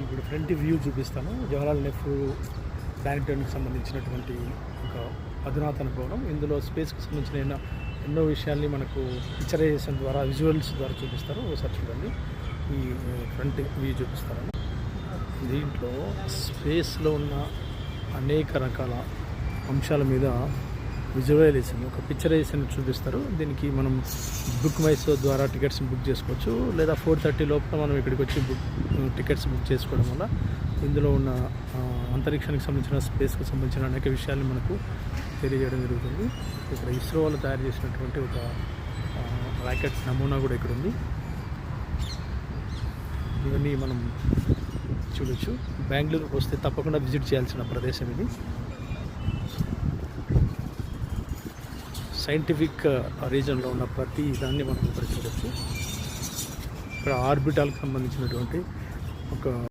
ఇప్పుడు front view చూపిస్తాను. జవహర్లాల్ నెహ్రూ ప్లానిటోరియంకి సంబంధించినటువంటి ఒక అధునాతన భవనం. ఇందులో స్పేస్కి సంబంధించిన ఎన్నో విషయాల్ని మనకు పిక్చరైజేషన్ ద్వారా, విజువల్స్ ద్వారా చూపిస్తారు. ఒకసారి చూడండి, ఈ ఫ్రంట్ వ్యూ చూపిస్తాను. దీంట్లో స్పేస్లో ఉన్న అనేక రకాల అంశాల మీద విజువలైజేషన్, ఒక పిక్చరైజేషన్ చూపిస్తారు. దీనికి మనం బుక్ మై షో ద్వారా టికెట్స్ బుక్ చేసుకోవచ్చు, లేదా 4:30 లోపల మనం ఇక్కడికి వచ్చి టికెట్స్ బుక్ చేసుకోవడం వల్ల ఇందులో ఉన్న అంతరిక్షానికి సంబంధించిన, స్పేస్కి సంబంధించిన అనేక విషయాల్ని మనకు తెలియజేయడం జరుగుతుంది. ఇక్కడ ఇస్రో వాళ్ళు తయారు చేసినటువంటి ఒక రాకెట్ నమూనా కూడా ఇక్కడ ఉంది. ఇవన్నీ మనం చూడొచ్చు. బెంగళూరుకు వస్తే తప్పకుండా విజిట్ చేయాల్సిన ప్రదేశం ఇది. సైంటిఫిక్ రీజన్లో ఉన్న ప్రతి దాన్ని మనం ఇక్కడ చూడొచ్చు. ఇక్కడ ఆర్బిటాల్కి సంబంధించినటువంటి ఒక